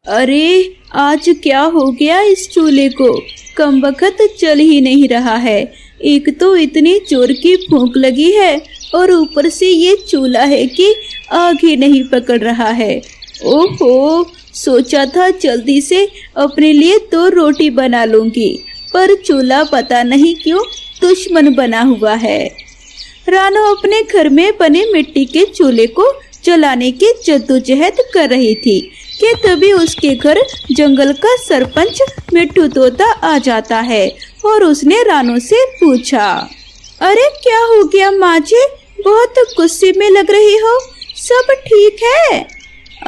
अरे आज क्या हो गया इस चूल्हे को, कमबख्त चल ही नहीं रहा है। एक तो इतनी जोर की भूख लगी है और ऊपर से ये चूल्हा है कि आग ही नहीं पकड़ रहा है। ओहो, सोचा था जल्दी से अपने लिए 2 रोटी बना लूंगी, पर चूल्हा पता नहीं क्यों दुश्मन बना हुआ है। रानो अपने घर में बने मिट्टी के चूल्हे को जलाने की जद्दोजहद कर रही थी कि तभी उसके घर जंगल का सरपंच मिट्ठू तोता आ जाता है और उसने रानो से पूछा, अरे क्या हो गया माँ जी, बहुत गुस्से में लग रही हो, सब ठीक है?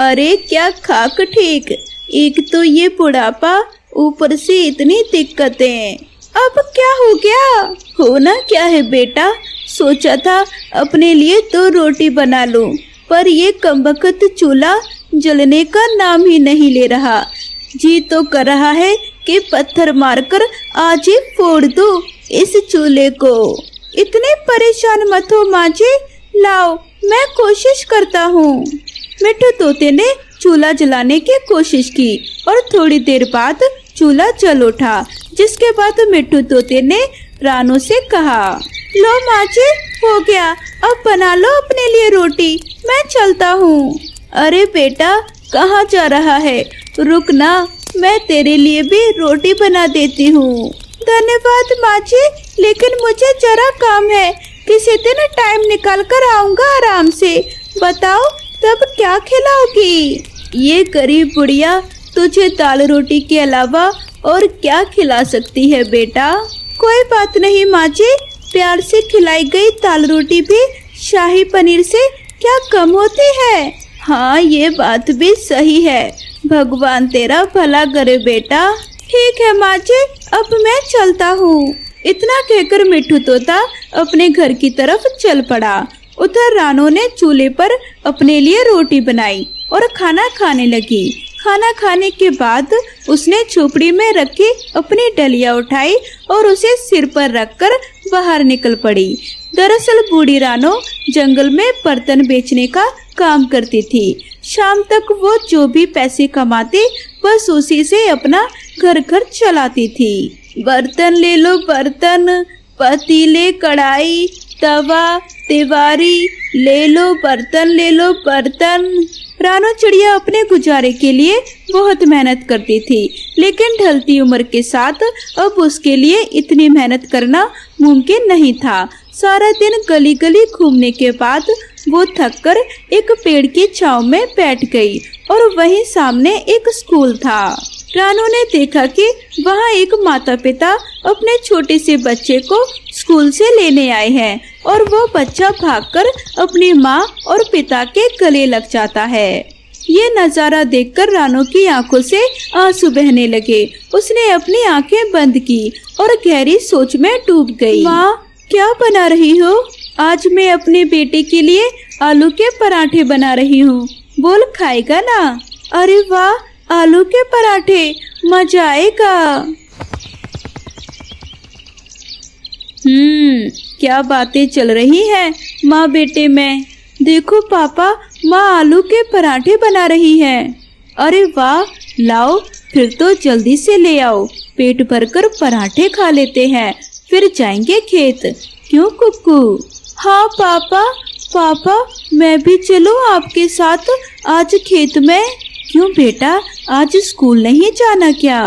अरे क्या खाक ठीक, एक तो ये बुढ़ापा, ऊपर से इतनी दिक्कतें, अब क्या हो गया? होना क्या है बेटा, सोचा था अपने लिए 2 रोटी बना लूं, पर ये कमबख्त चूल्हा जलने का नाम ही नहीं ले रहा। जी तो कर रहा है कि पत्थर मारकर आज ही फोड़ दूं इस चूल्हे को। इतने परेशान मत हो माँ जी, लाओ मैं कोशिश करता हूँ। मिट्ठू तोते ने चूल्हा जलाने की कोशिश की और थोड़ी देर बाद चूल्हा जल उठा, जिसके बाद मिट्ठू तोते ने रानो से कहा, लो माँ जी हो गया, अब बना लो अपने लिए रोटी, मैं चलता हूँ। अरे बेटा कहाँ जा रहा है, रुक ना, मैं तेरे लिए भी रोटी बना देती हूँ। धन्यवाद माँ जी, लेकिन मुझे जरा काम है, किसी दिन टाइम निकाल कर आऊँगा आराम से। बताओ तब क्या खिलाओगी? ये गरीब बुढ़िया तुझे दाल रोटी के अलावा और क्या खिला सकती है बेटा? कोई बात नहीं माँ जी, प्यार से खिलाई गई दाल रोटी भी शाही पनीर से क्या कम होती है? हाँ ये बात भी सही है, भगवान तेरा भला करे बेटा। ठीक है माँ जी, अब मैं चलता हूँ। इतना कहकर मिट्ठू तोता अपने घर की तरफ चल पड़ा। उधर रानो ने चूल्हे पर अपने लिए रोटी बनाई और खाना खाने लगी। खाना खाने के बाद उसने झोपड़ी में रखी अपनी डलिया उठाई और उसे सिर पर रखकर बाहर निकल पड़ी। दरअसल बूढ़ी रानो जंगल में बर्तन बेचने का काम करती थी। शाम तक वो जो भी पैसे कमाती बस उसी से अपना घर चलाती थी। बर्तन ले लो बर्तन, पतीले कढ़ाई तवा तिवारी, ले लो बर्तन। रानो चिड़िया अपने गुजारे के लिए बहुत मेहनत करती थी, लेकिन ढलती उम्र के साथ अब उसके लिए इतनी मेहनत करना मुमकिन नहीं था। सारा दिन गली गली घूमने के बाद वो थककर एक पेड़ की छांव में बैठ गई और वहीं सामने एक स्कूल था। रानो ने देखा कि वहाँ एक माता पिता अपने छोटे से बच्चे को स्कूल से लेने आए हैं और वो बच्चा भागकर अपनी माँ और पिता के गले लग जाता है। ये नज़ारा देखकर रानो की आंखों से आंसू बहने लगे। उसने अपनी आंखें बंद की और गहरी सोच में डूब गई। माँ क्या बना रही हो? आज मैं अपने बेटे के लिए आलू के पराठे बना रही हूँ, बोल खाएगा ना? अरे वाह, आलू के पराठे, मजा आएगा। क्या बातें चल रही हैं माँ बेटे में। देखो पापा, माँ आलू के पराठे बना रही है। अरे वाह, लाओ फिर तो जल्दी से ले आओ, पेट भरकर पराठे खा लेते हैं, फिर जाएंगे खेत। क्यों कुक्कू? हाँ पापा मैं भी चलूं आपके साथ आज खेत में? क्यों बेटा, आज स्कूल नहीं जाना क्या?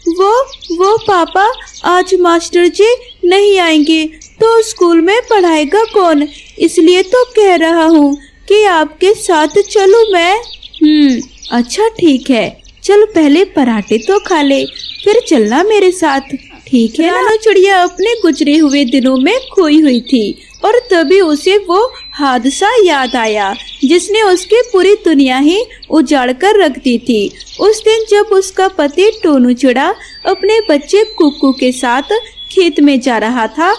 वो पापा, आज मास्टर जी नहीं आएंगे तो स्कूल में पढ़ाएगा कौन, इसलिए तो कह रहा हूँ कि आपके साथ चलूं मैं। अच्छा ठीक है, चल पहले पराठे तो खा ले, फिर चलना मेरे साथ, ठीक है? रानो चिड़िया अपने गुजरे हुए दिनों में खोई हुई थी और तभी उसे वो हादसा याद आया जिसने उसकी पूरी दुनिया ही उजाड़ कर रख दी थी। उस दिन जब उसका पति टोनू चिड़ा अपने बच्चे कुक्कू के साथ खेत में जा रहा था,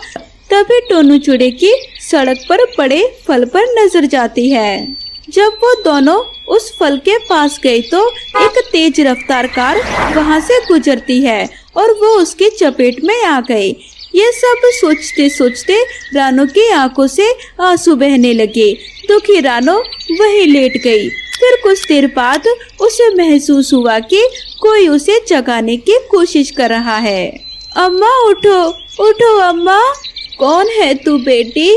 तभी टोनू चिड़े की सड़क पर पड़े फल पर नजर जाती है। जब वो दोनों उस फल के पास गए तो एक तेज रफ्तार कार वहां से गुजरती है और वो उसकी चपेट में आ गए। ये सब सोचते सोचते रानो की आंखों से आंसू बहने लगे। दुखी रानो वहीं लेट गई फिर कुछ देर बाद उसे महसूस हुआ कि कोई उसे जगाने की कोशिश कर रहा है। अम्मा उठो, उठो अम्मा। कौन है तू बेटी?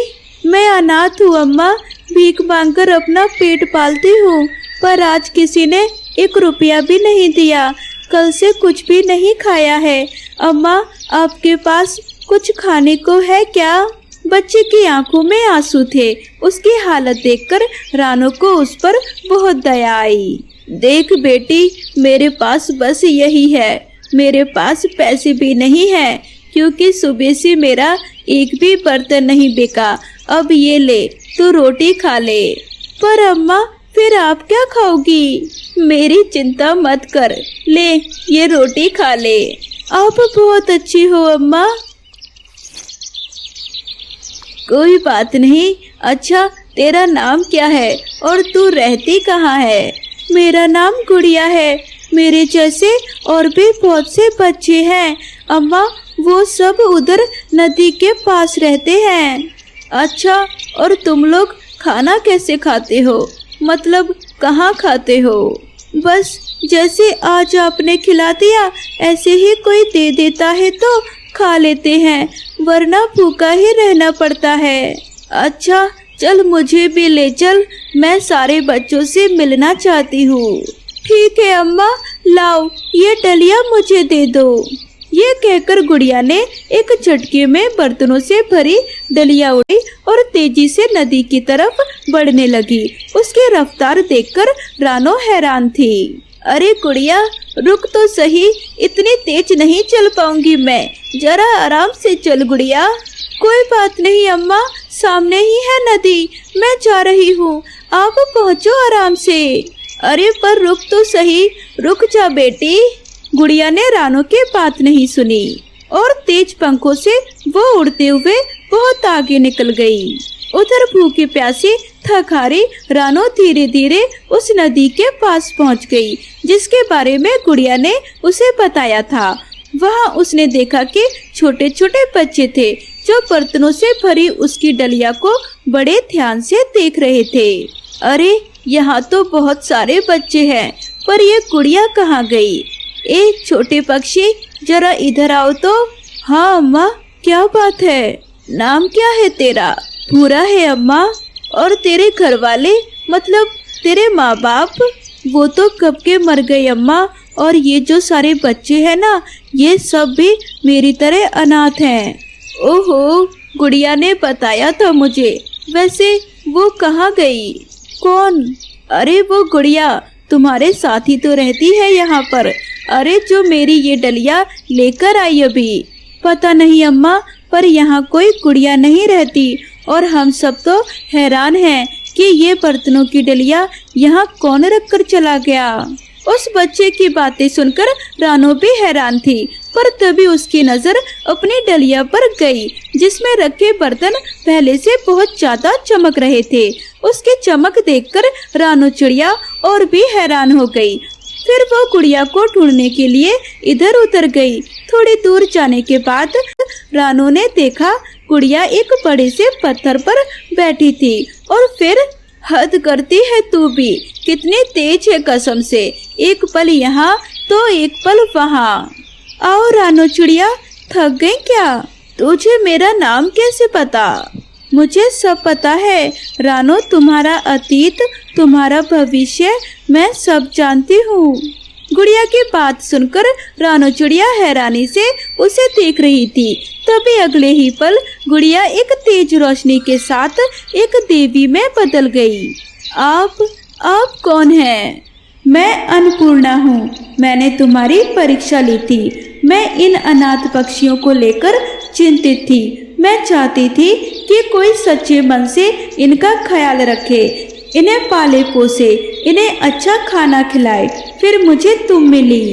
मैं अनाथ हूँ अम्मा, भीख मांगकर अपना पेट पालती हूँ, पर आज किसी ने 1 रुपया भी नहीं दिया। कल से कुछ भी नहीं खाया है। अम्मा, आपके पास कुछ खाने को है क्या? बच्चे की आंखों में आंसू थे। उसकी हालत देखकर रानो को उस पर बहुत दया आई। देख बेटी, मेरे पास बस यही है। मेरे पास पैसे भी नहीं है, क्योंकि सुबह से मेरा एक भी बर्तन नहीं बिका। अब ये ले, तू रोटी खा ले। पर अम्मा, फिर आप क्या खाओगी? मेरी चिंता मत कर, ले ये रोटी खा ले। आप बहुत अच्छी हो अम्मा। कोई बात नहीं। अच्छा, तेरा नाम क्या है और तू रहती कहाँ है? मेरा नाम गुड़िया है। मेरे जैसे और भी बहुत से बच्चे हैं अम्मा, वो सब उधर नदी के पास रहते हैं। अच्छा, और तुम लोग खाना कैसे खाते हो? मतलब कहाँ खाते हो? बस जैसे आज आपने खिला दिया, ऐसे ही कोई दे देता है तो खा लेते हैं, वरना भूखा ही रहना पड़ता है। अच्छा, चल मुझे भी ले चल, मैं सारे बच्चों से मिलना चाहती हूँ। ठीक है अम्मा, लाओ ये डलिया मुझे दे दो। ये कहकर गुड़िया ने एक झटके में बर्तनों से भरी डलिया उठाई और तेजी से नदी की तरफ बढ़ने लगी। उसकी रफ्तार देखकर रानो हैरान थी। अरे गुड़िया, रुक तो सही, इतनी तेज नहीं चल पाऊंगी मैं, जरा आराम से चल गुड़िया। कोई बात नहीं अम्मा, सामने ही है नदी, मैं जा रही हूँ, आप पहुँचो आराम से। अरे पर रुक तो सही, रुक जा बेटी। गुड़िया ने रानो की बात नहीं सुनी और तेज पंखों से वो उड़ते हुए बहुत आगे निकल गई। उधर भूखी प्यासी थक हारी रानो धीरे धीरे उस नदी के पास पहुंच गई, जिसके बारे में गुड़िया ने उसे बताया था। वहां उसने देखा कि छोटे छोटे बच्चे थे जो बर्तनों से भरी उसकी डलिया को बड़े ध्यान से देख रहे थे। अरे यहाँ तो बहुत सारे बच्चे हैं, पर ये गुड़िया कहाँ गई? एक छोटे पक्षी, जरा इधर आओ तो। हाँ अम्मा, क्या बात है? नाम क्या है तेरा? पूरा है अम्मा। और तेरे घर वाले, मतलब तेरे माँ बाप? वो तो कब के मर गए अम्मा। और ये जो सारे बच्चे हैं ना, ये सब भी मेरी तरह अनाथ हैं। ओहो, गुड़िया ने बताया था मुझे। वैसे वो कहाँ गई? कौन? अरे वो गुड़िया तुम्हारे साथ ही तो रहती है यहाँ पर। अरे जो मेरी ये डलिया लेकर आई अभी। पता नहीं अम्मा, पर यहाँ कोई गुड़िया नहीं रहती और हम सब तो हैरान हैं कि ये बर्तनों की डलिया यहाँ कौन रख कर चला गया। उस बच्चे की बातें सुनकर रानो भी हैरान थी, पर तभी उसकी नजर अपनी डलिया पर गई, जिसमें रखे बर्तन पहले से बहुत ज्यादा चमक रहे थे। उसकी चमक देखकर रानो चिड़िया और भी हैरान हो गई। फिर वो गुड़िया को ढूंढने के लिए इधर उधर गई। थोड़ी दूर जाने के बाद रानो ने देखा गुड़िया एक बड़े से पत्थर पर बैठी थी। और फिर हद करती है तू भी, कितनी तेज है कसम से, एक पल यहाँ तो एक पल वहाँ। आओ रानो चिड़िया, थक गई क्या? तुझे मेरा नाम कैसे पता? मुझे सब पता है रानो, तुम्हारा अतीत, तुम्हारा भविष्य मैं सब जानती हूँ। गुड़िया की बात सुनकर रानो चिड़िया हैरानी से उसे देख रही थी। तभी अगले ही पल गुड़िया एक तेज रोशनी के साथ एक देवी में बदल गई। आप कौन हैं? मैं अन्नपूर्णा हूँ। मैंने तुम्हारी परीक्षा ली थी। मैं इन अनाथ पक्षियों को लेकर चिंतित थी। मैं चाहती थी कि कोई सच्चे मन से इनका ख्याल रखे, इन्हें पाले पोसे, इन्हें अच्छा खाना खिलाए। फिर मुझे तुम मिली।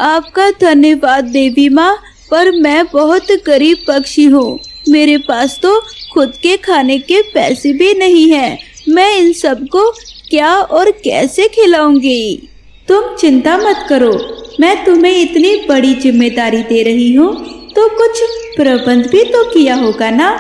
आपका धन्यवाद देवी माँ, पर मैं बहुत गरीब पक्षी हूँ। मेरे पास तो खुद के खाने के पैसे भी नहीं हैं। मैं इन सबको क्या और कैसे खिलाऊंगी? तुम चिंता मत करो, मैं तुम्हें इतनी बड़ी जिम्मेदारी दे रही हूँ तो कुछ प्रबंध भी तो किया होगा ना।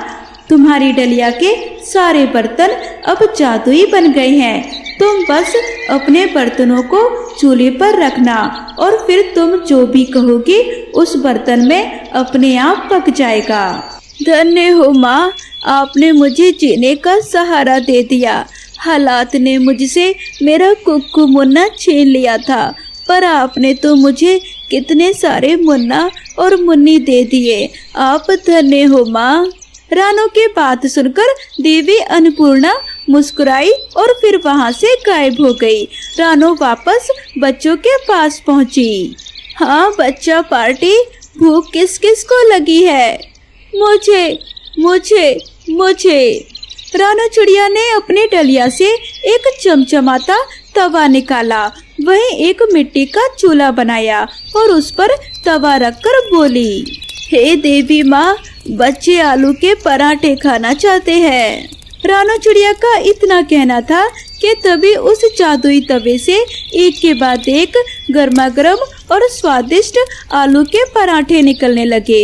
तुम्हारी डलिया के सारे बर्तन अब जादुई बन गए हैं। तुम बस अपने बर्तनों को चूल्हे पर रखना और फिर तुम जो भी कहोगी उस बर्तन में अपने आप पक जाएगा। धन्य हो माँ, आपने मुझे जीने का सहारा दे दिया। हालात ने मुझसे मेरा कुक्कू मुन्ना छीन लिया था, पर आपने तो मुझे कितने सारे मुन्ना और मुन्नी दे दिए। आप धन्य हो माँ। रानो की बात सुनकर देवी अन्नपूर्णा मुस्कुराई और फिर वहाँ से गायब हो गई। रानो वापस बच्चों के पास पहुँची। हाँ बच्चा पार्टी, भूख किस किस को लगी है? मुझे मुझे मुझे। रानो चिड़िया ने अपने डलिया से एक चमचमाता तवा निकाला, वहीं एक मिट्टी का चूल्हा बनाया और उस पर तवा रखकर बोली, हे देवी माँ, बच्चे आलू के पराठे खाना चाहते हैं। रानो चिड़िया का इतना कहना था कि तभी उस जादुई तवे से एक के बाद एक गर्मा गर्म और स्वादिष्ट आलू के पराठे निकलने लगे।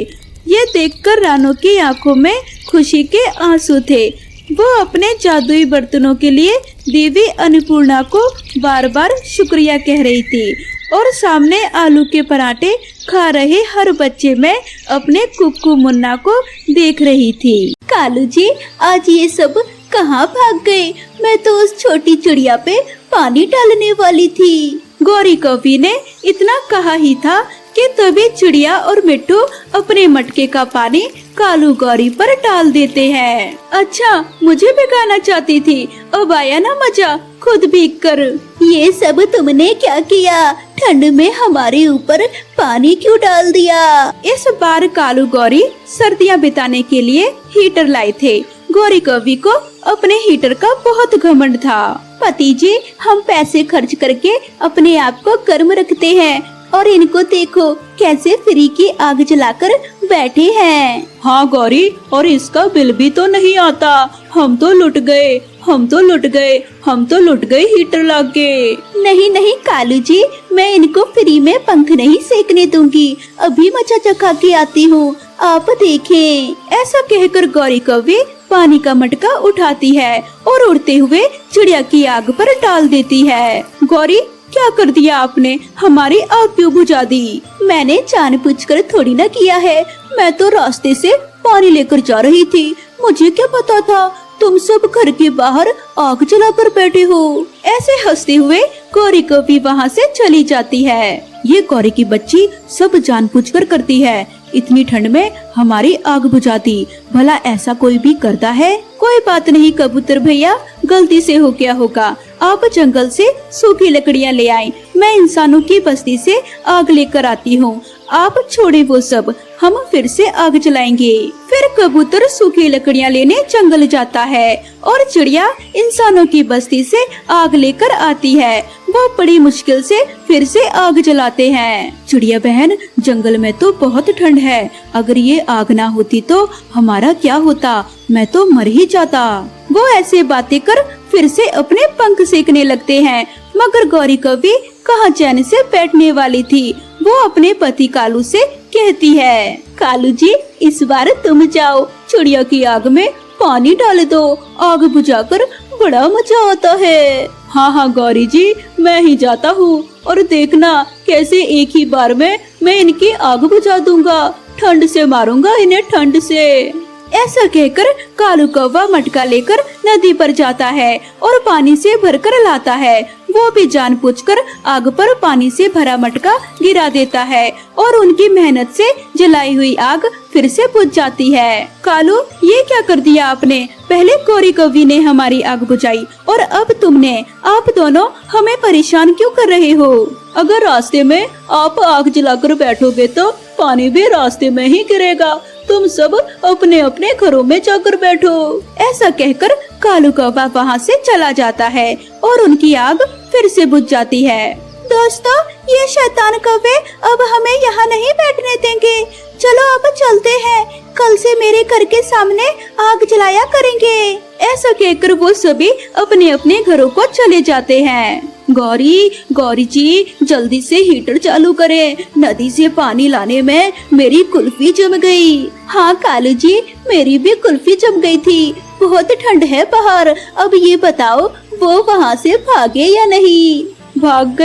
ये देखकर रानो की आंखों में खुशी के आंसू थे। वो अपने जादुई बर्तनों के लिए देवी अन्नपूर्णा को बार बार शुक्रिया कह रही थी और सामने आलू के पराठे खा रहे हर बच्चे में अपने कुक्कू मुन्ना को देख रही थी। कालू जी, आज ये सब कहाँ भाग गए? मैं तो उस छोटी चिड़िया पे पानी डालने वाली थी। गौरी कौवी ने इतना कहा ही था कि तभी चिड़िया और मिट्टू अपने मटके का पानी कालू गौरी पर डाल देते हैं। अच्छा, मुझे भिगाना चाहती थी, अब आया ना मजा, खुद भीग कर। ये सब तुमने क्या किया? ठंड में हमारे ऊपर पानी क्यों डाल दिया? इस बार कालू गौरी सर्दियाँ बिताने के लिए हीटर लाए थे। गौरी कौवी को अपने हीटर का बहुत घमंड था। पति जी, हम पैसे खर्च करके अपने आप को गर्म रखते हैं और इनको देखो कैसे फ्री की आग जलाकर बैठे हैं। हाँ गौरी, और इसका बिल भी तो नहीं आता। हम तो लुट गए, हम तो लुट गए, हम तो लुट गए हीटर लाके। नहीं नहीं कालू जी, मैं इनको फ्री में पंख नहीं सेकने दूंगी। अभी मचा चखा के आती हूँ, आप देखें। ऐसा कहकर गौरी कौवी पानी का मटका उठाती है और उड़ते हुए चिड़िया की आग पर डाल देती है। गौरी, क्या कर दिया आपने? हमारी आग क्यों बुझा दी? मैंने जानबूझकर थोड़ी ना किया है, मैं तो रास्ते से पानी लेकर जा रही थी। मुझे क्या पता था तुम सब घर के बाहर आग जलाकर बैठे हो। ऐसे हंसते हुए गौरी कौवी वहाँ से चली जाती है। ये गौरी की बच्ची सब जानबूझकर करती है। इतनी ठंड में हमारी आग बुझाती, भला ऐसा कोई भी करता है? कोई बात नहीं कबूतर भैया, गलती से हो गया होगा। आप जंगल से सूखी लकड़ियाँ ले आए, मैं इंसानों की बस्ती से आग लेकर आती हूँ। आप छोड़े वो सब, हम फिर से आग जलाएंगे। फिर कबूतर सूखी लकड़ियाँ लेने जंगल जाता है और चिड़िया इंसानों की बस्ती से आग लेकर आती है। वो बड़ी मुश्किल से फिर से आग जलाते हैं। चिड़िया बहन, जंगल में तो बहुत ठंड है, अगर ये आग ना होती तो हमारा क्या होता? मैं तो मर ही जाता। वो ऐसे बातें कर फिर से अपने पंख सेकने लगते हैं, मगर गौरी कौवी कहाँ चैन से बैठने वाली थी। वो अपने पति कालू से कहती है, कालू जी, इस बार तुम जाओ, चिड़िया की आग में पानी डाल दो, आग बुझाकर बड़ा मजा आता है। हाँ हाँ गौरी जी, मैं ही जाता हूँ, और देखना कैसे एक ही बार में मैं इनकी आग बुझा दूंगा। ठंड से मारूंगा इन्हें, ठंड से। ऐसा कहकर कालू कौवा मटका लेकर नदी पर जाता है और पानी से भरकर लाता है। वो भी जानबूझकर आग पर पानी से भरा मटका गिरा देता है और उनकी मेहनत से जलाई हुई आग फिर से बुझ जाती है। कालू, ये क्या कर दिया आपने? पहले गौरी कौवी ने हमारी आग बुझाई और अब तुमने। आप दोनों हमें परेशान क्यों कर रहे हो? अगर रास्ते में आप आग जलाकर बैठोगे तो पानी भी रास्ते में ही गिरेगा। तुम सब अपने अपने घरों में जाकर बैठो। ऐसा कहकर कालू कौवा वहाँ से चला जाता है और उनकी आग फिर से बुझ जाती है। दोस्तों, ये शैतान कौवे अब हमें यहाँ नहीं बैठने देंगे। चलो अब चलते हैं, कल से मेरे घर के सामने आग जलाया करेंगे। ऐसा कहकर वो सभी अपने अपने घरों को चले जाते हैं। गौरी जी, जल्दी से हीटर चालू करें, नदी से पानी लाने में मेरी कुल्फी जम गई। हाँ कालू जी, मेरी भी कुल्फी जम गई थी। बहुत ठंड है बाहर। अब ये बताओ, वो वहाँ से भागे या नहीं। भाग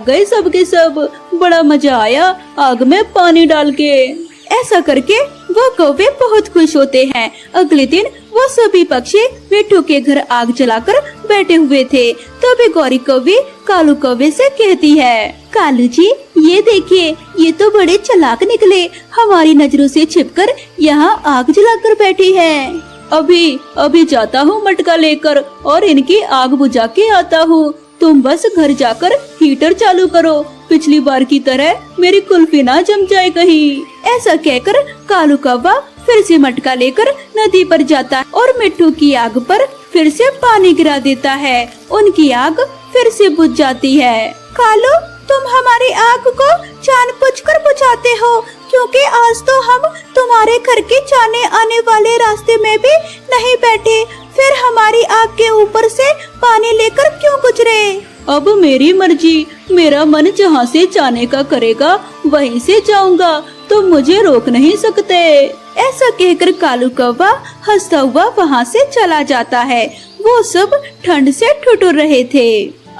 गए सब के सब। बड़ा मजा आया आग में पानी डाल के। ऐसा करके वो कौवे बहुत खुश होते हैं। अगले दिन वो सभी पक्षी मिट्टू के घर आग जलाकर बैठे हुए थे। तभी गौरी कौवी कालू कौवे से कहती है, कालू जी ये देखिए, ये तो बड़े चालाक निकले, हमारी नजरों से छिपकर यहाँ आग जलाकर बैठे हैं। अभी जाता हूँ मटका लेकर और इनकी आग बुझा के आता हूँ। तुम बस घर जाकर हीटर चालू करो, पिछली बार की तरह मेरी कुल्फी ना जम जाए कहीं। ऐसा कहकर कालू कौवा फिर से मटका लेकर नदी पर जाता है और मिट्टू की आग पर फिर से पानी गिरा देता है। उनकी आग फिर से बुझ जाती है। कालू, तुम हमारी आग को जानबूझकर बुझाते हो, क्योंकि आज तो हम तुम्हारे घर के जाने आने वाले रास्ते में भी नहीं बैठे, फिर हमारी आग के ऊपर से पानी लेकर क्यों गुजरे? अब मेरी मर्जी, मेरा मन जहाँ से जाने का करेगा वहीं से जाऊंगा, तुम मुझे रोक नहीं सकते। ऐसा कहकर कालू कौवा हंसता हुआ वहाँ से चला जाता है। वो सब ठंड से ठिठुर रहे थे।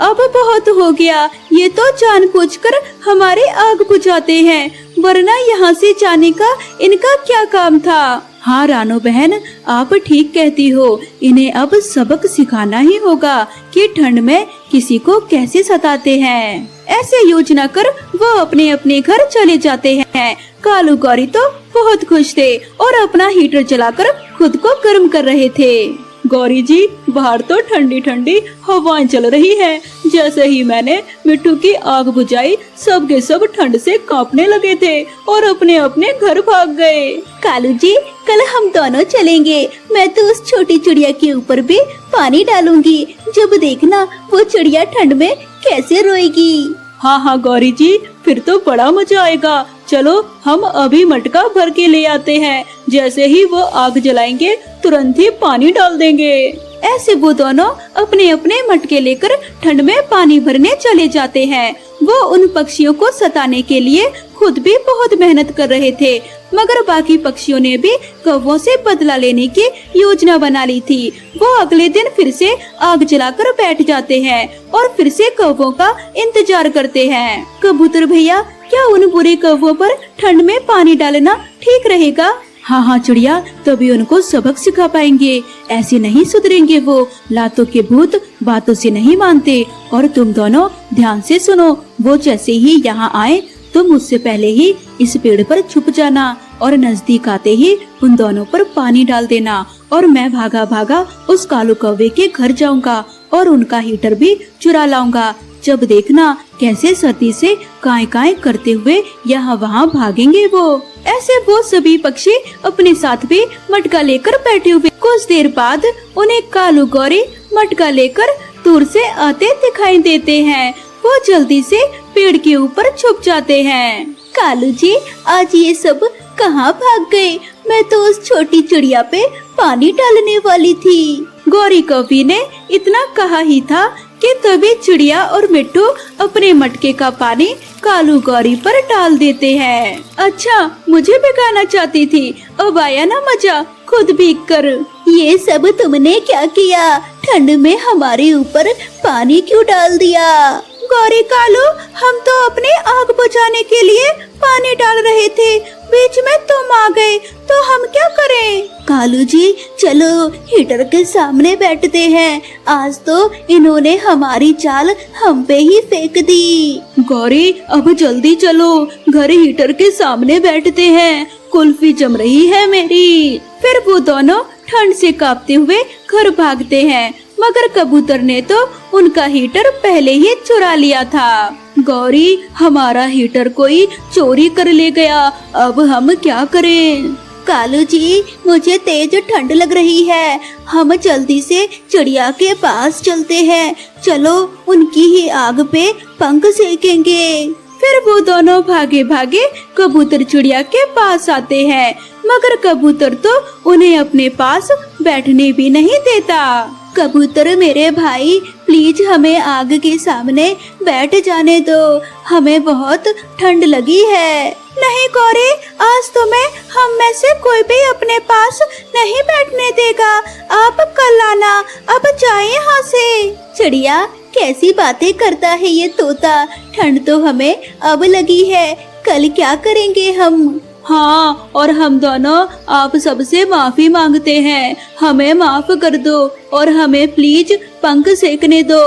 अब बहुत हो गया, ये तो जानबूझकर हमारी आग बुझाते हैं, वरना यहाँ से जाने का इनका क्या काम था। हाँ रानो बहन, आप ठीक कहती हो, इन्हें अब सबक सिखाना ही होगा कि ठंड में किसी को कैसे सताते हैं। ऐसे योजना कर वो अपने अपने घर चले जाते हैं। कालू गौरी तो बहुत खुश थे और अपना हीटर जलाकर खुद को गर्म कर रहे थे। गौरी जी, बाहर तो ठंडी ठंडी हवाएं चल रही है। जैसे ही मैंने मिट्टू की आग बुझाई, सब के सब ठंड से कांपने लगे थे और अपने अपने घर भाग गए। कालू जी, कल हम दोनों चलेंगे। मैं तो उस छोटी चिड़िया के ऊपर भी पानी डालूंगी, जब देखना वो चिड़िया ठंड में कैसे रोएगी। हाँ गौरी जी, फिर तो बड़ा मजा आएगा। चलो हम अभी मटका भर के ले आते हैं, जैसे ही वो आग जलाएंगे तुरंत ही पानी डाल देंगे। ऐसे वो दोनों अपने अपने मटके लेकर ठंड में पानी भरने चले जाते हैं। वो उन पक्षियों को सताने के लिए खुद भी बहुत मेहनत कर रहे थे, मगर बाकी पक्षियों ने भी कौवों से बदला लेने की योजना बना ली थी। वो अगले दिन फिर से आग जलाकर बैठ जाते हैं और फिर से कौवों का इंतजार करते हैं। कबूतर भैया, क्या उन बुरे कौवों पर ठंड में पानी डालना ठीक रहेगा? हाँ चिड़िया, तभी उनको सबक सिखा पाएंगे, ऐसे नहीं सुधरेंगे वो। लातों के भूत बातों से नहीं मानते। और तुम दोनों ध्यान से सुनो, वो जैसे ही यहाँ आए तुम उससे पहले ही इस पेड़ पर छुप जाना और नजदीक आते ही उन दोनों पर पानी डाल देना, और मैं भागा भागा उस कालू कौवे के घर जाऊंगा और उनका हीटर भी चुरा लाऊंगा। जब देखना कैसे सर्दी से काए काए करते हुए यहाँ वहाँ भागेंगे वो। ऐसे वो सभी पक्षी अपने साथ भी मटका लेकर बैठे हुए। कुछ देर बाद उन्हें कालू गौरी मटका लेकर दूर से आते दिखाई देते हैं। वो जल्दी से पेड़ के ऊपर छुप जाते हैं। कालू जी, आज ये सब कहाँ भाग गए? मैं तो उस छोटी चिड़िया पे पानी डालने वाली थी। गौरी कौवी ने इतना कहा ही था कि तभी चिड़िया और मिट्टू अपने मटके का पानी कालू गौरी पर डाल देते हैं। अच्छा, मुझे भिगाना चाहती थी, अब आया ना मजा खुद भीग कर। ये सब तुमने क्या किया? ठंड में हमारे ऊपर पानी क्यों डाल दिया? गौरी कालू, हम तो अपनी आग बुझाने के लिए पानी डाल रहे थे, बीच में तुम आ गए तो हम क्या करें? कालू जी, चलो हीटर के सामने बैठते हैं, आज तो इन्होंने हमारी चाल हम पे ही फेंक दी। गौरी, अब जल्दी चलो, घर हीटर के सामने बैठते हैं, कुल्फी जम रही है मेरी। फिर वो दोनों ठंड से कांपते हुए घर भागते हैं, मगर कबूतर ने तो उनका हीटर पहले ही चुरा लिया था। गौरी, हमारा हीटर कोई चोरी कर ले गया, अब हम क्या करें? कालू जी, मुझे तेज ठंड लग रही है, हम जल्दी से चिड़िया के पास चलते हैं, चलो उनकी ही आग पे पंख सेकेंगे। फिर वो दोनों भागे भागे कबूतर चिड़िया के पास आते हैं, मगर कबूतर तो उन्हें अपने पास बैठने भी नहीं देता। कबूतर मेरे भाई, प्लीज हमें आग के सामने बैठ जाने दो, हमें बहुत ठंड लगी है। नहीं गौरी, आज तुम्हें हम में से कोई भी अपने पास नहीं बैठने देगा, आप कल आना, अब जाए यहाँ से। चिड़िया, कैसी बातें करता है ये तोता। ठंड तो हमें अब लगी है, कल क्या करेंगे हम। हाँ, और हम दोनों आप सबसे माफी मांगते हैं, हमें माफ कर दो और हमें प्लीज पंख सेकने दो।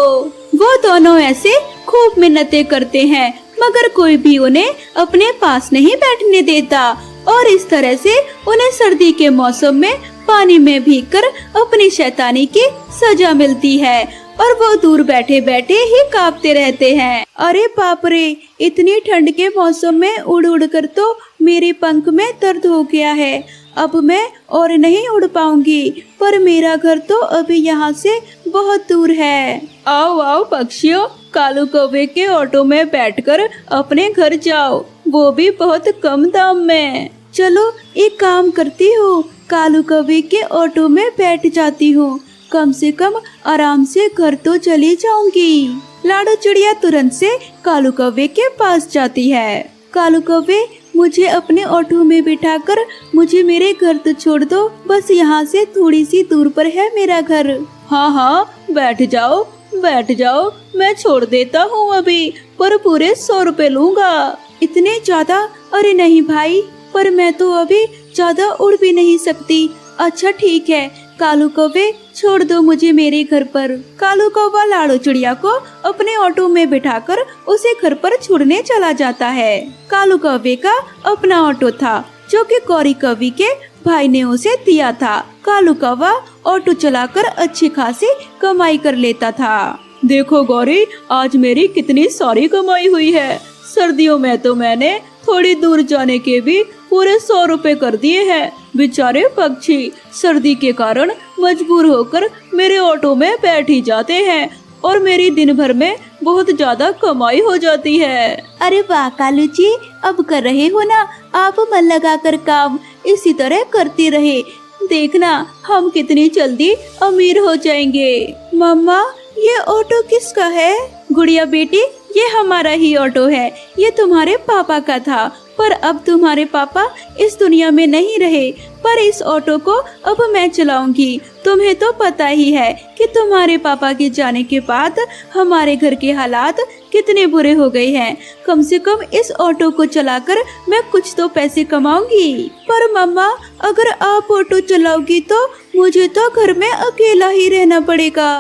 वो दोनों ऐसे खूब मिन्नतें करते हैं, मगर कोई भी उन्हें अपने पास नहीं बैठने देता और इस तरह से उन्हें सर्दी के मौसम में पानी में भीगकर अपनी शैतानी की सजा मिलती है और वो दूर बैठे बैठे ही कांपते रहते हैं। अरे बाप रे, इतनी ठंड के मौसम में उड़ उड़ कर तो मेरे पंख में दर्द हो गया है। अब मैं और नहीं उड़ पाऊंगी, पर मेरा घर तो अभी यहाँ से बहुत दूर है। आओ आओ पक्षियों, कालू कौवे के ऑटो में बैठकर अपने घर जाओ, वो भी बहुत कम दाम में। चलो एक काम करती हूँ, कालू कौवे के ऑटो में बैठ जाती हूँ, कम से कम आराम से घर तो चली जाऊंगी। लाडो चिड़िया तुरंत से कालू कौवे के पास जाती है। कालू कौवे, मुझे अपने ऑटो में बिठाकर मुझे मेरे घर तो छोड़ दो, बस यहाँ से थोड़ी सी दूर पर है मेरा घर। हाँ हाँ, बैठ जाओ बैठ जाओ, मैं छोड़ देता हूँ अभी, पर पूरे 100 रुपए लूँगा। इतने ज्यादा? अरे नहीं भाई, पर मैं तो अभी ज्यादा उड़ भी नहीं सकती। अच्छा ठीक है कालू कौवे, छोड़ दो मुझे मेरे घर पर। कालू कौवा लाडो चिड़िया को अपने ऑटो में बिठाकर उसे घर पर छोड़ने चला जाता है। कालू कौवे का अपना ऑटो था, जो कि गौरी कौवी के भाई ने उसे दिया था। कालू कौवा ऑटो चलाकर अच्छी खासी कमाई कर लेता था। देखो गौरी, आज मेरी कितनी सारी कमाई हुई है। सर्दियों में तो मैंने थोड़ी दूर जाने के भी पूरे 100 रुपए कर दिए हैं। बेचारे पक्षी सर्दी के कारण मजबूर होकर मेरे ऑटो में बैठ ही जाते हैं और मेरी दिन भर में बहुत ज्यादा कमाई हो जाती है। अरे वाह कालू जी, अब कर रहे हो ना आप मन लगा कर काम, इसी तरह करते रहे, देखना हम कितनी जल्दी अमीर हो जाएंगे। मम्मा, ये ऑटो किसका है? गुड़िया बेटी, ये हमारा ही ऑटो है, ये तुम्हारे पापा का था, पर अब तुम्हारे पापा इस दुनिया में नहीं रहे, पर इस ऑटो को अब मैं चलाऊंगी। तुम्हें तो पता ही है कि तुम्हारे पापा के जाने के बाद हमारे घर के हालात कितने बुरे हो गए हैं। कम से कम इस ऑटो को चलाकर मैं कुछ तो पैसे कमाऊंगी। पर मम्मा, अगर आप ऑटो चलाओगी तो मुझे तो घर में अकेला ही रहना पड़ेगा।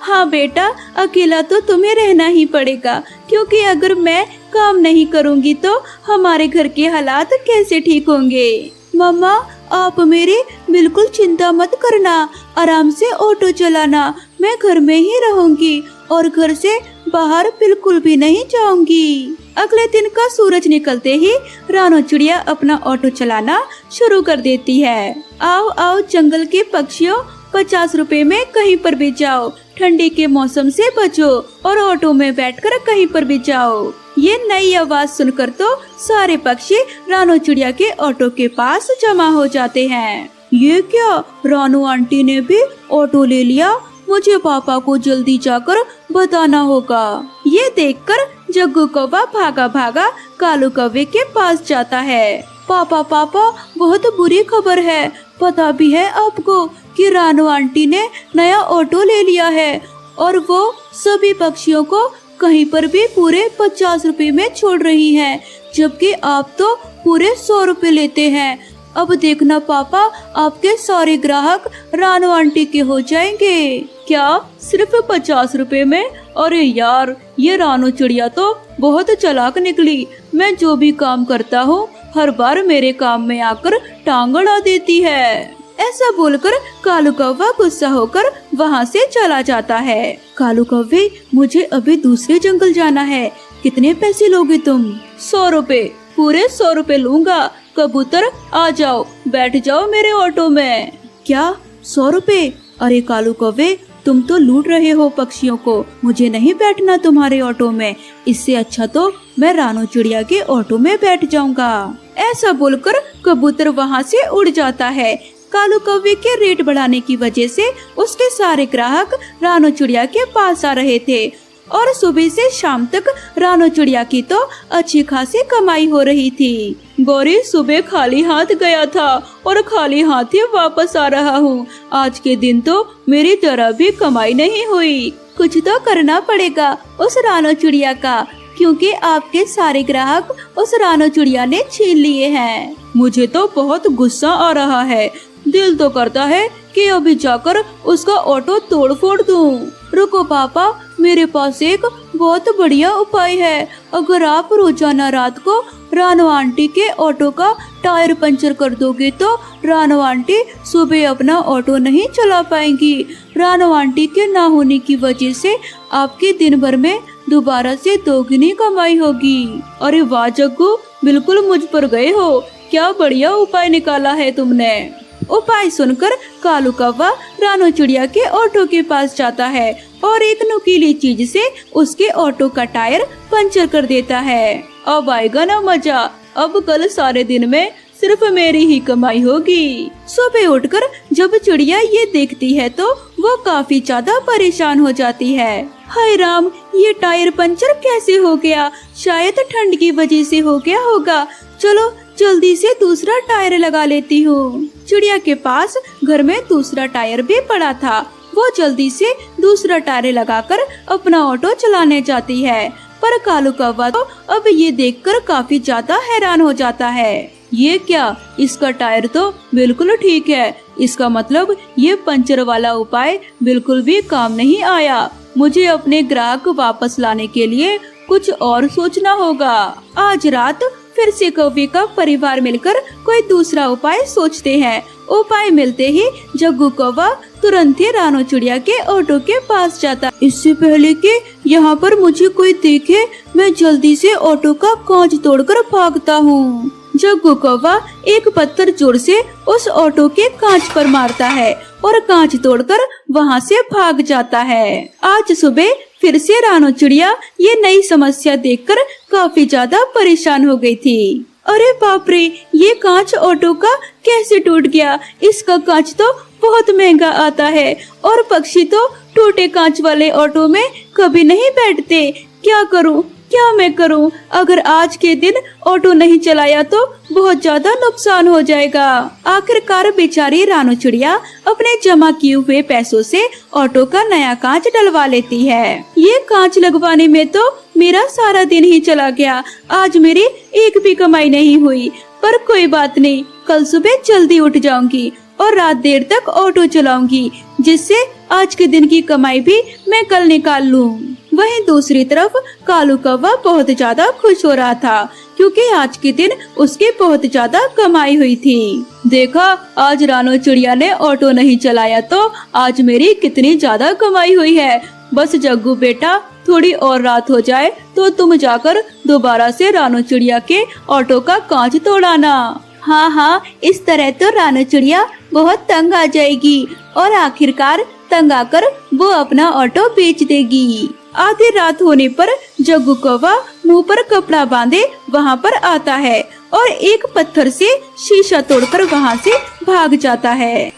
हाँ बेटा, अकेला तो तुम्हें रहना ही पड़ेगा, क्योंकि अगर मैं काम नहीं करूँगी तो हमारे घर के हालात कैसे ठीक होंगे। मम्मा, आप मेरी बिल्कुल चिंता मत करना, आराम से ऑटो चलाना, मैं घर में ही रहूंगी और घर से बाहर बिल्कुल भी नहीं जाऊंगी। अगले दिन का सूरज निकलते ही रानो चिड़िया अपना ऑटो चलाना शुरू कर देती है। आओ आओ जंगल के पक्षियों, 50 रुपए में कहीं पर भी जाओ, ठंडी के मौसम से बचो और ऑटो में बैठकर कहीं पर भी जाओ। ये नई आवाज सुनकर तो सारे पक्षी रानो चिड़िया के ऑटो के पास जमा हो जाते हैं। ये क्या, रानो आंटी ने भी ऑटो ले लिया? मुझे पापा को जल्दी जाकर बताना होगा। ये देखकर जग्गू कौवा भागा भागा कालू कौवे के पास जाता है। पापा पापा, बहुत बुरी खबर है, पता भी है आपको कि रानो आंटी ने नया ऑटो ले लिया है और वो सभी पक्षियों को कहीं पर भी पूरे 50 रुपए में छोड़ रही हैं, जबकि आप तो पूरे 100 रुपए लेते हैं। अब देखना पापा, आपके सारे ग्राहक रानो आंटी के हो जाएंगे। क्या, सिर्फ 50 रुपए में? अरे यार, ये रानो चिड़िया तो बहुत चालाक निकली। मैं जो भी काम करता हूँ हर बार मेरे काम में आकर टांग अड़ा देती है। ऐसा बोलकर कालू कौवा गुस्सा होकर वहाँ से चला जाता है। कालू कौवे, मुझे अभी दूसरे जंगल जाना है, कितने पैसे लोगे तुम? 100 रुपए, पूरे 100 रुपए लूँगा। कबूतर आ जाओ, बैठ जाओ मेरे ऑटो में। क्या, 100 रुपए? अरे कालू कौवे, तुम तो लूट रहे हो पक्षियों को, मुझे नहीं बैठना तुम्हारे ऑटो में, इससे अच्छा तो मैं रानो चिड़िया के ऑटो में बैठ जाऊंगा। ऐसा बोलकर कबूतर वहाँ से उड़ जाता है। कालू कौवे के रेट बढ़ाने की वजह से उसके सारे ग्राहक रानो चिड़िया के पास आ रहे थे और सुबह से शाम तक रानो चिड़िया की तो अच्छी खासी कमाई हो रही थी। गौरी, सुबह खाली हाथ गया था और खाली हाथ ही वापस आ रहा हूँ। आज के दिन तो मेरी जरा भी कमाई नहीं हुई। कुछ तो करना पड़ेगा उस रानो चिड़िया का, क्योंकि आपके सारे ग्राहक उस रानो चिड़िया ने छीन लिए हैं। मुझे तो बहुत गुस्सा आ रहा है। दिल तो करता है कि अभी जाकर उसका ऑटो तोड़ फोड़ दूं। रुको पापा, मेरे पास एक बहुत बढ़िया उपाय है। अगर आप रोजाना रात को रानो आंटी के ऑटो का टायर पंचर कर दोगे तो रानो आंटी सुबह अपना ऑटो नहीं चला पाएंगी। रानो आंटी के ना होने की वजह से आपकी दिन भर में दोबारा से दोगुनी कमाई होगी। अरे वाह जग्गू, बिल्कुल मुझ पर गए हो। क्या बढ़िया उपाय निकाला है तुमने। उपाय सुनकर कालू कौवा रानो चिड़िया के ऑटो के पास जाता है और एक नुकीली चीज से उसके ऑटो का टायर पंचर कर देता है। अब आएगा ना मजा। अब कल सारे दिन में सिर्फ मेरी ही कमाई होगी। सुबह उठकर जब चिड़िया ये देखती है तो वो काफी ज्यादा परेशान हो जाती है। हाय राम, ये टायर पंचर कैसे हो गया? शायद ठंड की वजह से हो गया होगा। चलो जल्दी से दूसरा टायर लगा लेती हूँ। चिड़िया के पास घर में दूसरा टायर भी पड़ा था। वो जल्दी से दूसरा टायर लगाकर अपना ऑटो चलाने जाती है, पर कालू कौवा तो अब ये देखकर काफी ज्यादा हैरान हो जाता है। ये क्या, इसका टायर तो बिल्कुल ठीक है। इसका मतलब ये पंचर वाला उपाय बिल्कुल भी काम नहीं आया। मुझे अपने ग्राहक वापस लाने के लिए कुछ और सोचना होगा। आज रात फिर से कौवे का परिवार मिलकर कोई दूसरा उपाय सोचते हैं। उपाय मिलते ही जग्गू कौवा तुरंत ही रानो चिड़िया के ऑटो के पास जाता। इससे पहले कि यहाँ पर मुझे कोई देखे, मैं जल्दी से ऑटो का कांच तोड़कर भागता हूँ। जग्गू कौवा एक पत्थर जोर से उस ऑटो के कांच पर मारता है और कांच तोड़कर वहाँ से भाग जाता है। आज सुबह फिर से रानो चिड़िया ये नई समस्या देखकर काफी ज्यादा परेशान हो गई थी। अरे बाप रे, ये कांच ऑटो का कैसे टूट गया? इसका कांच तो बहुत महंगा आता है और पक्षी तो टूटे कांच वाले ऑटो में कभी नहीं बैठते। क्या करूं, क्या मैं करूं? अगर आज के दिन ऑटो नहीं चलाया तो बहुत ज्यादा नुकसान हो जाएगा। आखिरकार बेचारी रानो चिड़िया अपने जमा किए हुए पैसों से ऑटो का नया कांच डलवा लेती है। ये कांच लगवाने में तो मेरा सारा दिन ही चला गया। आज मेरी एक भी कमाई नहीं हुई, पर कोई बात नहीं, कल सुबह जल्दी उठ जाऊंगी और रात देर तक ऑटो चलाऊंगी, जिससे आज के दिन की कमाई भी मैं कल निकाल लूं। वहीं दूसरी तरफ कालू कौवा बहुत ज्यादा खुश हो रहा था, क्योंकि आज के दिन उसकी बहुत ज्यादा कमाई हुई थी। देखा, आज रानो चिड़िया ने ऑटो नहीं चलाया तो आज मेरी कितनी ज्यादा कमाई हुई है। बस जग्गू बेटा, थोड़ी और रात हो जाए तो तुम जाकर दोबारा से रानो चिड़िया के ऑटो का कांच तोड़ाना। हाँ हाँ, इस तरह तो रानो चिड़िया बहुत तंग आ जाएगी और आखिरकार तंग आकर वो अपना ऑटो बेच देगी। आधी रात होने पर जग्गू कौवा मुंह पर कपड़ा बांधे वहाँ पर आता है और एक पत्थर से शीशा तोड़कर वहाँ से भाग जाता है।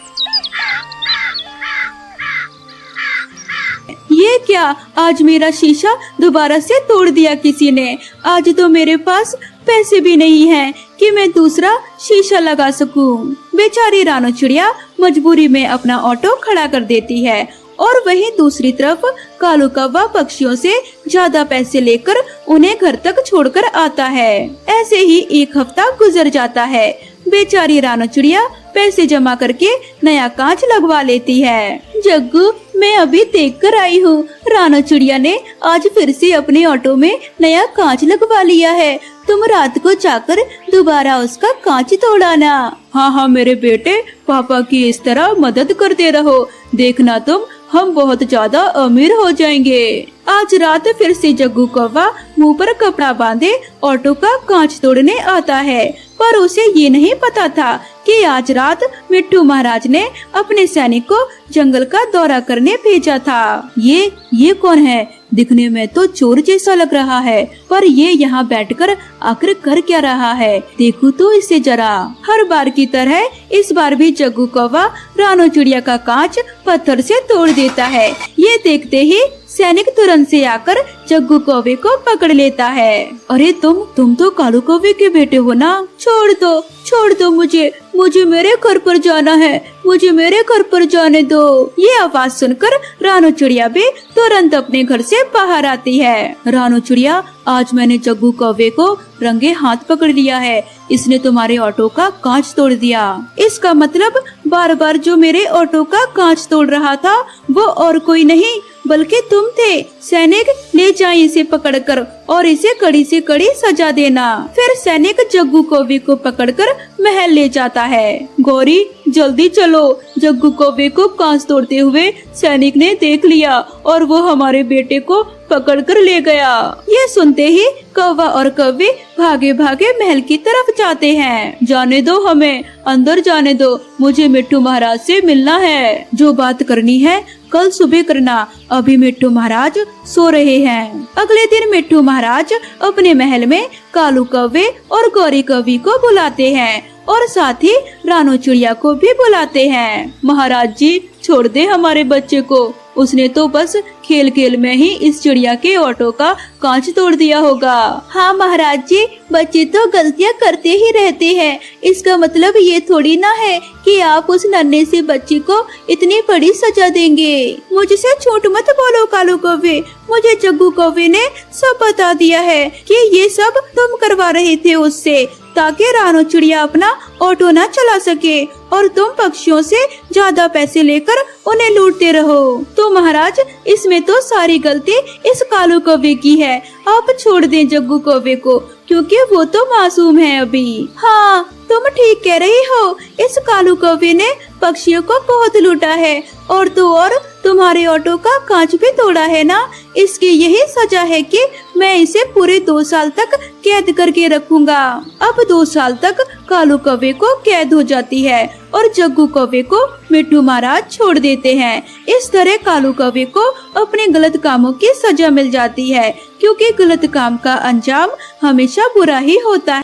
ये क्या, आज मेरा शीशा दोबारा से तोड़ दिया किसी ने। आज तो मेरे पास पैसे भी नहीं हैं कि मैं दूसरा शीशा लगा सकूं। बेचारी रानो चिड़िया मजबूरी में अपना ऑटो खड़ा कर देती है और वहीं दूसरी तरफ कालू कौवा पक्षियों से ज्यादा पैसे लेकर उन्हें घर तक छोड़कर आता है। ऐसे ही एक हफ्ता गुजर जाता है। बेचारी रानो चिड़िया पैसे जमा करके नया कांच लगवा लेती है। जग्गू, मैं अभी देख कर आई हूँ, रानो चिड़िया ने आज फिर से अपने ऑटो में नया कांच लगवा लिया है। तुम रात को जाकर दोबारा उसका कांच तोड़ाना। हाँ हाँ मेरे बेटे, पापा की इस तरह मदद करते रहो, देखना तुम हम बहुत ज्यादा अमीर हो जाएंगे। आज रात फिर से जग्गू कौवा मुंह पर कपड़ा बांधे ऑटो का कांच तोड़ने आता है, पर उसे ये नहीं पता था कि आज रात मिट्ठू महाराज ने अपने सैनिक को जंगल का दौरा करने भेजा था। ये कौन है? दिखने में तो चोर जैसा लग रहा है, पर ये यहाँ बैठकर आखिर कर क्या रहा है? देखो तो इसे जरा। हर बार की तरह इस बार भी जग्गू कौवा रानो चिड़िया का कांच पत्थर से तोड़ देता है। ये देखते ही सैनिक तुरंत से आकर जग्गू कौवे को पकड़ लेता है। अरे तुम तो कालू कौवे के बेटे हो ना? छोड़ दो मुझे मेरे घर पर जाना है, मुझे मेरे घर पर जाने दो। ये आवाज सुनकर रानू चिड़िया भी तुरंत अपने घर से बाहर आती है। रानू चिड़िया, आज मैंने जग्गू कौवे को रंगे हाथ पकड़ लिया है। इसने तुम्हारे ऑटो का कांच तोड़ दिया। इसका मतलब बार बार जो मेरे ऑटो का कांच तोड़ रहा था वो और कोई नहीं बल्कि तुम थे। सैनिक, ले जाए इसे पकड़कर और इसे कड़ी से कड़ी सजा देना। फिर सैनिक जग्गू कौवे को पकड़कर महल ले जाता है। गौरी, जल्दी चलो, जग्गू कौवे को कांच तोड़ते हुए सैनिक ने देख लिया और वो हमारे बेटे को पकड़कर ले गया। ये सुनते ही कौवा और कौवी भागे भागे महल की तरफ जाते हैं। जाने दो, हमें अंदर जाने दो, मुझे मिट्टू महाराज से मिलना है। जो बात करनी है कल सुबह करना, अभी मिट्टू महाराज सो रहे हैं। अगले दिन मिट्टू महाराज अपने महल में कालू कौवे और गौरी कौवी को बुलाते हैं और साथ ही रानू चिड़िया को भी बुलाते हैं। महाराज जी, छोड़ दे हमारे बच्चे को, उसने तो बस खेल खेल में ही इस चिड़िया के ऑटो का कांच तोड़ दिया होगा। हाँ महाराज जी, बच्चे तो गलतियाँ करते ही रहते हैं। इसका मतलब ये थोड़ी ना है कि आप उस नन्हे से बच्चे को इतनी बड़ी सजा देंगे। मुझसे झूठ मत बोलो कालू कौवे, मुझे जग्गू कौवे ने सब बता दिया है कि ये सब तुम करवा रहे थे उससे, ताकि रानू चिड़िया अपना ऑटो न चला सके और तुम पक्षियों से ज्यादा पैसे लेकर उन्हें लूटते रहो। तो महाराज, इसमें तो सारी गलती इस कालू कौवे की है। आप छोड़ दें जग्गू कौवे को, क्योंकि वो तो मासूम है अभी। हाँ, तुम ठीक कह रही हो, इस कालू कौवे ने पक्षियों को बहुत लूटा है और तो और तुम्हारे ऑटो का कांच भी तोड़ा है ना। इसकी यही सजा है कि मैं इसे पूरे 2 साल तक कैद करके रखूंगा। अब 2 साल तक कालू कौवे को कैद हो जाती है और जग्गू कौवे को मिट्टू महाराज छोड़ देते हैं। इस तरह कालू कौवे को अपने गलत कामों की सजा मिल जाती है, क्योंकि गलत काम का अंजाम हमेशा बुरा ही होता है।